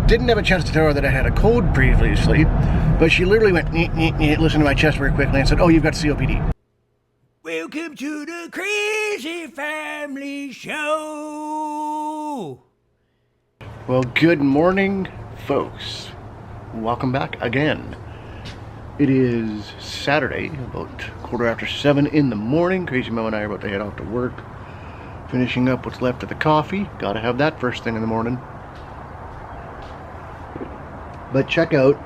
Didn't have a chance to tell her that I had a cold previously, but she literally went, listened to my chest very quickly and said, oh, you've got COPD. Welcome to the Crazy Family Show. Well, good morning, folks. Welcome back again. It is Saturday, about 7:15 in the morning. Crazy Mom and I are about to head off to work. Finishing up what's left of the coffee. Gotta have that first thing in the morning. But check out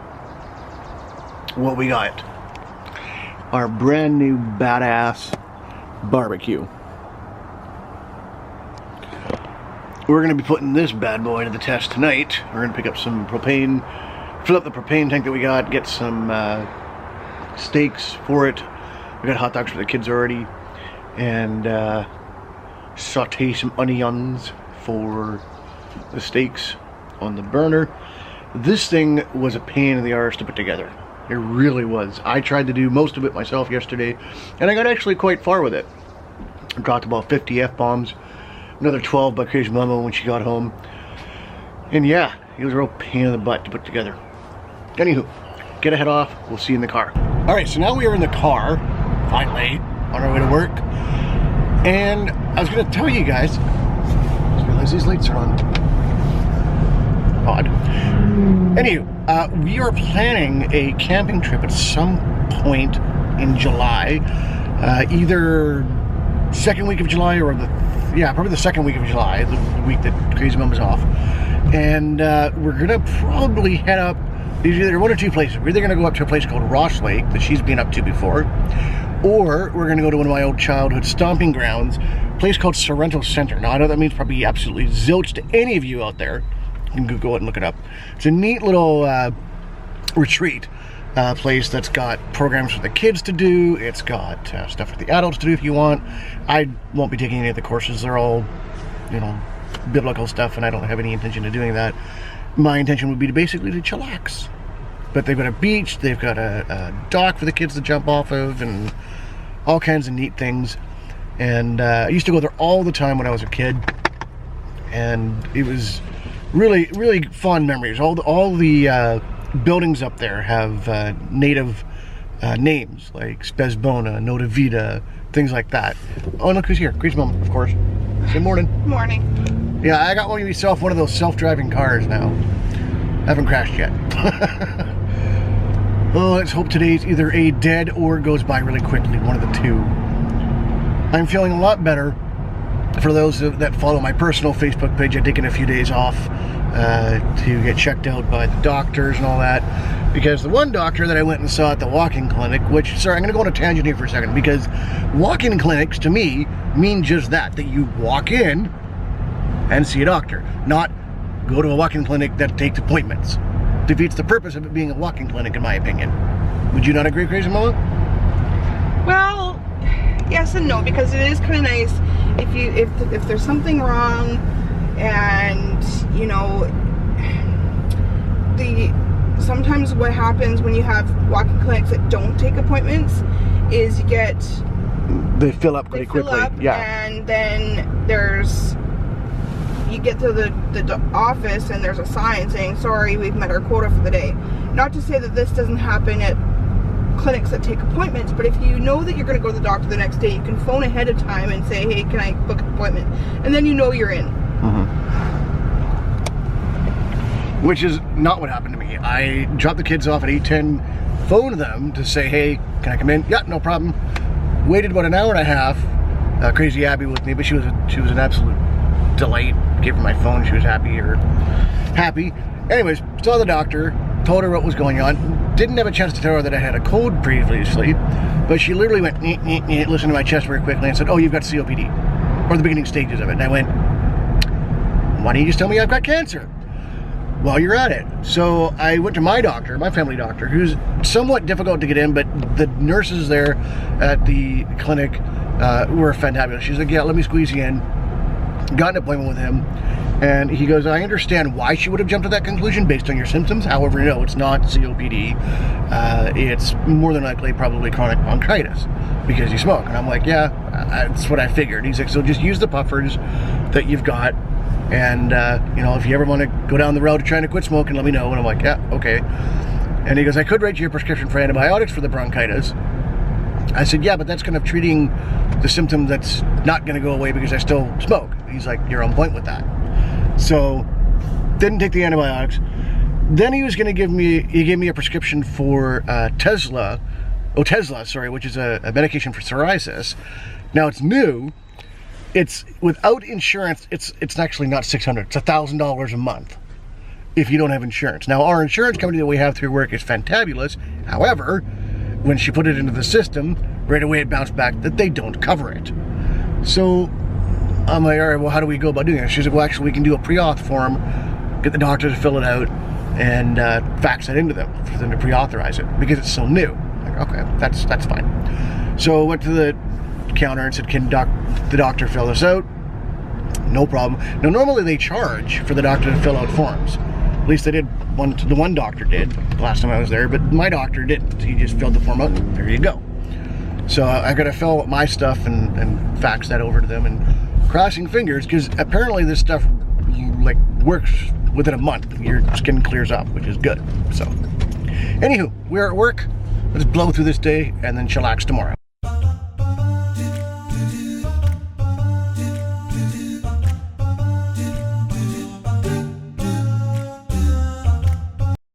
what we got. Our brand new badass barbecue. We're going to be putting this bad boy to the test tonight. We're going to pick up some propane, fill up the propane tank that we got, get some steaks for it. We got hot dogs for the kids already, and saute some onions for the steaks on the burner. This thing was a pain in the arse to put together. It really was. I tried to do most of it myself yesterday, and I got actually quite far with it. I dropped about 50 F-bombs, another 12 by Crazy Mama when she got home. And yeah, it was a real pain in the butt to put together. Anywho, get a head off. We'll see you in the car. Alright, so now we are in the car, finally, on our way to work. And I was going to tell you guys, I just realized these lights are on. Odd. Anywho, we are planning a camping trip at some point in July, either second week of July or probably the second week of July, the week that Crazy Mom is off. And we're gonna probably head up. There's either one or two places. We're either gonna go up to a place called Ross Lake that she's been up to before, or we're gonna go to one of my old childhood stomping grounds, a place called Sorrento Center. Now I know that means probably absolutely zilch to any of you out there. You can go out and look it up. It's a neat little retreat place that's got programs for the kids to do. It's got stuff for the adults to do if you want. I won't be taking any of the courses. They're all, biblical stuff, and I don't have any intention of doing that. My intention would be to basically to chillax. But they've got a beach, they've got a dock for the kids to jump off of, and all kinds of neat things. And I used to go there all the time when I was a kid, and it was really, really fond memories. All the buildings up there have native names like Spesbona, Nota Vita, things like that. Oh, look who's here. Crazy Mom, of course. Good morning. Morning. Yeah, I got one of those self-driving cars now. Haven't crashed yet. Oh, let's hope today's either a dead or goes by really quickly, one of the two. I'm feeling a lot better. For those that follow my personal Facebook page, I've taken a few days off to get checked out by the doctors and all that. Because the one doctor that I went and saw at the walk-in clinic, which, sorry, I'm going to go on a tangent here for a second, because walk-in clinics, to me, mean just that you walk in and see a doctor, not go to a walk-in clinic that takes appointments. Defeats the purpose of it being a walk-in clinic, in my opinion. Would you not agree, Crazy Mama? Well, yes and no, because it is kind of nice if there's something wrong, and sometimes what happens when you have walk-in clinics that don't take appointments is they fill up pretty quickly. Yeah. And then you get to the office and there's a sign saying, sorry, we've met our quota for the day. Not to say that this doesn't happen at clinics that take appointments, but if you know that you're going to go to the doctor the next day, you can phone ahead of time and say, hey, can I book an appointment? And then you're in. Mm-hmm. Which is not what happened to me. I dropped the kids off at 8:10, phoned them to say, hey, can I come in? Yeah, no problem. Waited about an hour and a half. Crazy Abby with me, but she was an absolute delight. Gave her my phone, she was happy. Anyways, saw the doctor, told her what was going on. Didn't have a chance to tell her that I had a cold previously, but she literally went, listened to my chest very quickly and said, oh, you've got COPD, or the beginning stages of it. And I went, why don't you just tell me I've got cancer while you're at it? So I went to my doctor, my family doctor, who's somewhat difficult to get in, but the nurses there at the clinic were fantabulous. She's like, yeah, let me squeeze you in. Got an appointment with him, and he goes, I understand why she would have jumped to that conclusion based on your symptoms. However, no, it's not COPD. It's more than likely probably chronic bronchitis because you smoke. And I'm like, yeah, that's what I figured. He's like, so just use the puffers that you've got And, you know, if you ever want to go down the road to trying to quit smoking, let me know. And I'm like, yeah, okay. And he goes, I could write you a prescription for antibiotics for the bronchitis. I said, yeah, but that's kind of treating the symptom that's not going to go away because I still smoke. He's like, you're on point with that. So, didn't take the antibiotics. Then he was going to give me a prescription for Otezla, which is a medication for psoriasis. Now it's new. It's without insurance. It's actually not $600. It's $1,000 a month if you don't have insurance. Now our insurance company that we have through work is fantabulous. However, when she put it into the system, right away it bounced back that they don't cover it. So I'm like, all right, well, how do we go about doing it? She's like, well, actually, we can do a pre-auth form, get the doctor to fill it out, and fax it into them for them to pre-authorize it because it's so new. I'm like, okay, that's fine. So I went to the counter and said, can the doctor fill this out? No problem. Now, normally they charge for the doctor to fill out forms. At least they did. The one doctor did the last time I was there, but my doctor didn't. He just filled the form out and there you go. So I got to fill out my stuff and fax that over to them, and crossing fingers, because apparently this stuff like works within a month. Your skin clears up, which is good. So anywho, we're at work. Let's blow through this day and then chillax tomorrow.